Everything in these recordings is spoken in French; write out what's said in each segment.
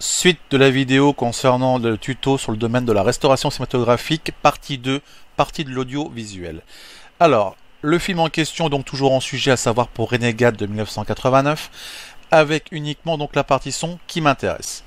Suite de la vidéo concernant le tuto sur le domaine de la restauration cinématographique, partie 2, partie de l'audiovisuel. Alors, le film en question, donc toujours en sujet, à savoir pour Renegade de 1989, avec uniquement donc la partie son qui m'intéresse.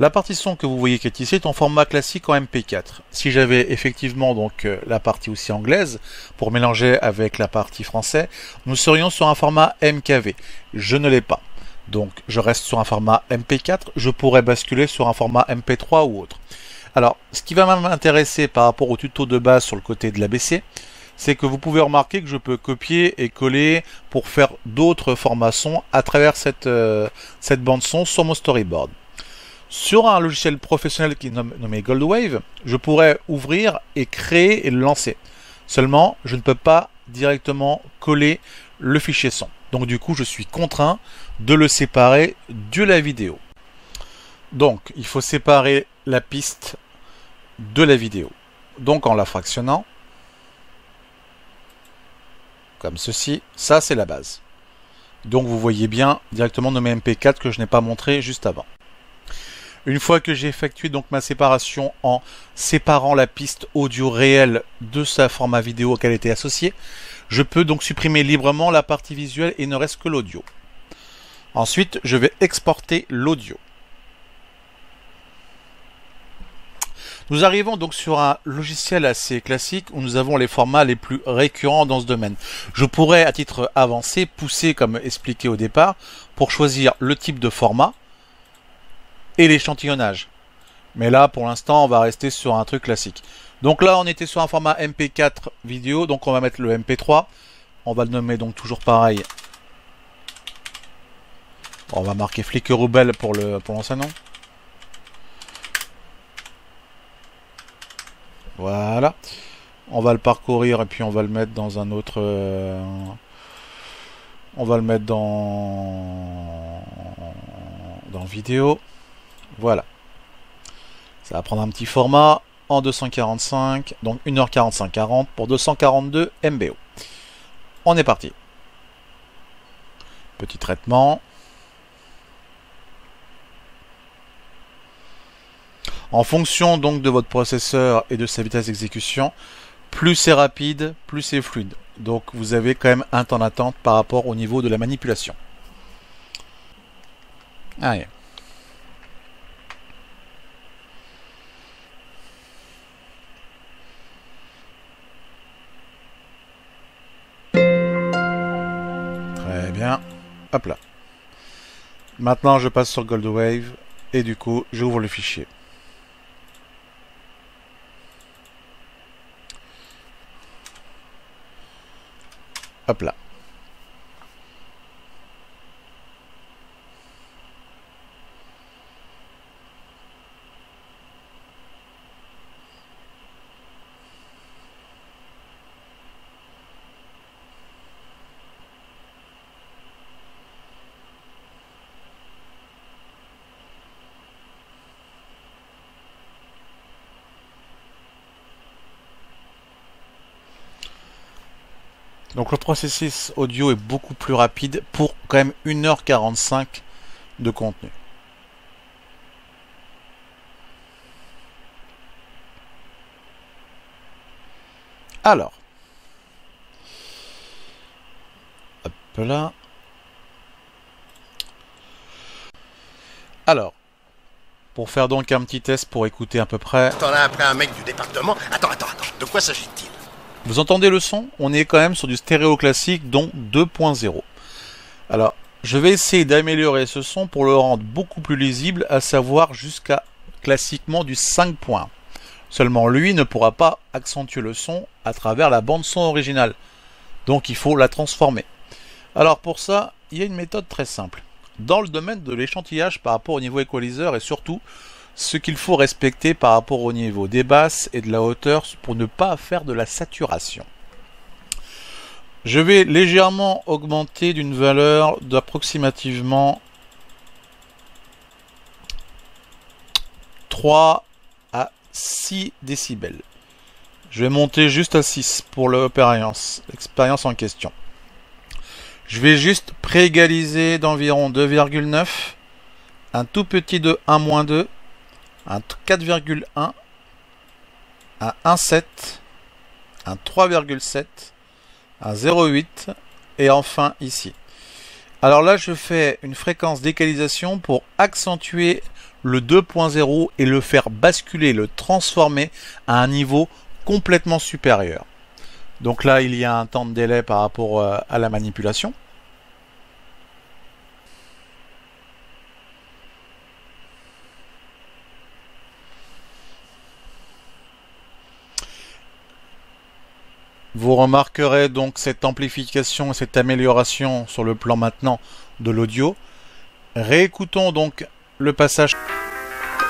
La partie son que vous voyez qui est ici est en format classique en MP4. Si j'avais effectivement donc la partie aussi anglaise, pour mélanger avec la partie française, nous serions sur un format MKV. Je ne l'ai pas. Donc je reste sur un format MP4, je pourrais basculer sur un format MP3 ou autre. Alors, ce qui va m'intéresser par rapport au tuto de base sur le côté de l'ABC, c'est que vous pouvez remarquer que je peux copier et coller pour faire d'autres formats son à travers cette bande son sur mon storyboard. Sur un logiciel professionnel qui est nommé Goldwave, je pourrais ouvrir et créer et le lancer. Seulement, je ne peux pas directement coller le fichier son. Donc du coup, je suis contraint de le séparer de la vidéo. Donc, il faut séparer la piste de la vidéo. Donc en la fractionnant, comme ceci, ça c'est la base. Donc vous voyez bien directement nommé MP4 que je n'ai pas montré juste avant. Une fois que j'ai effectué donc ma séparation en séparant la piste audio réelle de sa format vidéo auquel elle était associée, je peux donc supprimer librement la partie visuelle et il ne reste que l'audio. Ensuite, je vais exporter l'audio. Nous arrivons donc sur un logiciel assez classique où nous avons les formats les plus récurrents dans ce domaine. Je pourrais, à titre avancé, pousser, comme expliqué au départ, pour choisir le type de format et l'échantillonnage. Mais là, pour l'instant, on va rester sur un truc classique. Donc là, on était sur un format MP4 vidéo, donc on va mettre le MP3. On va le nommer donc toujours pareil. On va marquer Flicker Rebelle pour l'ancien nom. Voilà. On va le parcourir et puis on va le mettre dans un autre... on va le mettre dans vidéo. Voilà. Ça va prendre un petit format en 245, donc 1h45-40 pour 242 MBO. On est parti. Petit traitement. En fonction donc de votre processeur et de sa vitesse d'exécution, plus c'est rapide, plus c'est fluide. Donc vous avez quand même un temps d'attente par rapport au niveau de la manipulation. Allez. Très bien. Hop là. Maintenant je passe sur Goldwave et du coup j'ouvre le fichier. Hop là. Donc le processus audio est beaucoup plus rapide pour quand même 1h45 de contenu. Alors, hop là. Alors, pour faire donc un petit test pour écouter à peu près. T'en as après un mec du département. Attends, de quoi s'agit-il? Vous entendez le son? On est quand même sur du stéréo classique, donc 2.0. Alors, je vais essayer d'améliorer ce son pour le rendre beaucoup plus lisible, à savoir jusqu'à classiquement du 5.1. Seulement, lui ne pourra pas accentuer le son à travers la bande son originale. Donc, il faut la transformer. Alors, pour ça, il y a une méthode très simple. Dans le domaine de l'échantillage par rapport au niveau equalizer et surtout ce qu'il faut respecter par rapport au niveau des basses et de la hauteur pour ne pas faire de la saturation. Je vais légèrement augmenter d'une valeur d'approximativement 3 à 6 décibels. Je vais monter juste à 6 pour l'expérience en question. Je vais juste préégaliser d'environ 2,9 un tout petit de 1-2, un 4,1, un 1,7, un 3,7, un 0,8 et enfin ici. Alors là, je fais une fréquence d'équalisation pour accentuer le 2.0 et le faire basculer, le transformer à un niveau complètement supérieur. Donc là, il y a un temps de délai par rapport à la manipulation. Vous remarquerez donc cette amplification et cette amélioration sur le plan maintenant de l'audio. Réécoutons donc le passage.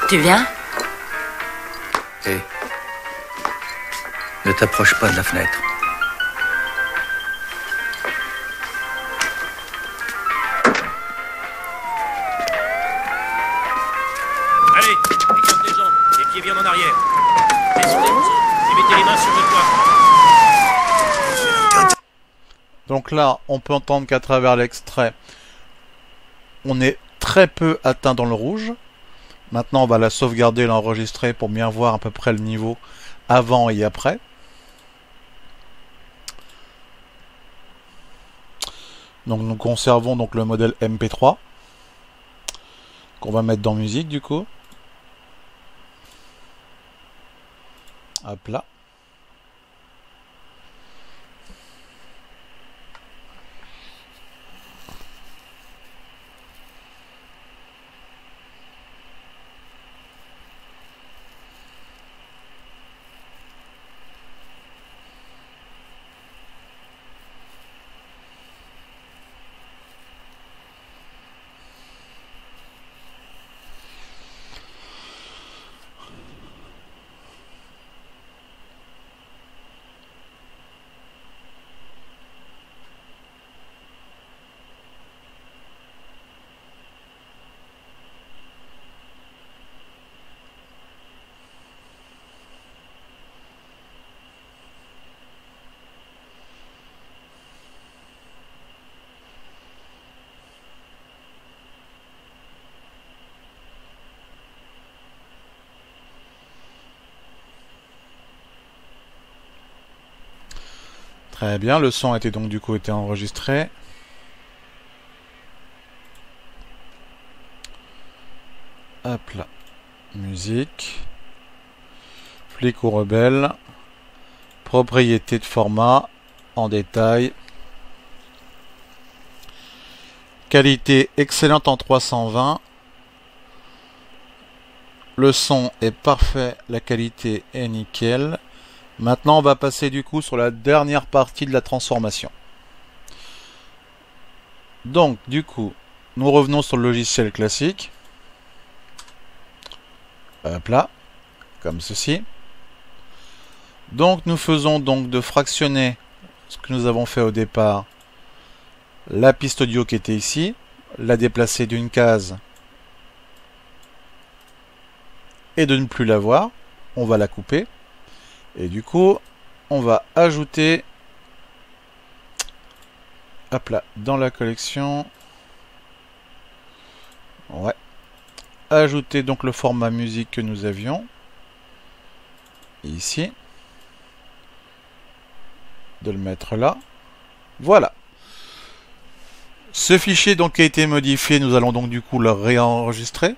Tu viens? Hé, ne t'approche pas de la fenêtre. Allez, écarte les jambes, les pieds bien en arrière. Et mettez les mains sur le toit. Donc là, on peut entendre qu'à travers l'extrait, on est très peu atteint dans le rouge. Maintenant, on va la sauvegarder et l'enregistrer pour bien voir à peu près le niveau avant et après. Donc nous conservons donc le modèle MP3 qu'on va mettre dans musique du coup. Hop là. Très bien, le son a été donc du coup été enregistré. Hop là, musique, flic ou rebelle, propriété de format, en détail, qualité excellente en 320, le son est parfait, la qualité est nickel. Maintenant, on va passer du coup sur la dernière partie de la transformation. Donc, du coup, nous revenons sur le logiciel classique. Hop là, comme ceci. Donc, nous faisons donc de fractionner ce que nous avons fait au départ, la piste audio qui était ici, la déplacer d'une case et de ne plus la voir. On va la couper. Et du coup, on va ajouter, hop là, dans la collection, ouais, ajouter donc le format musique que nous avions, ici, de le mettre là, voilà. Ce fichier donc a été modifié, nous allons donc du coup le réenregistrer.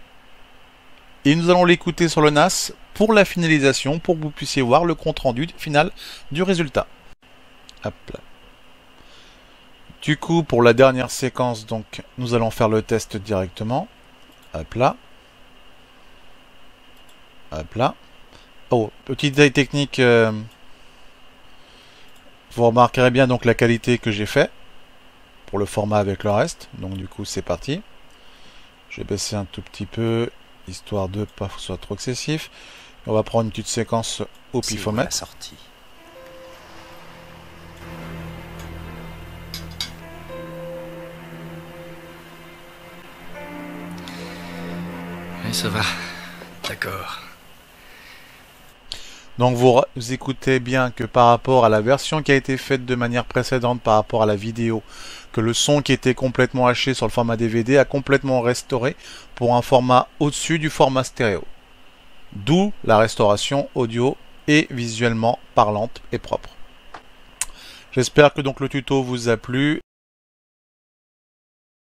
Et nous allons l'écouter sur le NAS pour la finalisation, pour que vous puissiez voir le compte-rendu final du résultat. Hop là. Du coup, pour la dernière séquence, donc, nous allons faire le test directement. Hop là. Hop là. Oh, petit détail technique. Vous remarquerez bien donc la qualité que j'ai fait pour le format avec le reste. Donc du coup, c'est parti. Je vais baisser un tout petit peu, histoire de pas que ce soit trop excessif. On va prendre une petite séquence au pifomètre. Sortie. Oui, ça va. D'accord. Donc vous écoutez bien que par rapport à la version qui a été faite de manière précédente par rapport à la vidéo, que le son qui était complètement haché sur le format DVD a complètement restauré pour un format au-dessus du format stéréo. D'où la restauration audio et visuellement parlante et propre. J'espère que donc le tuto vous a plu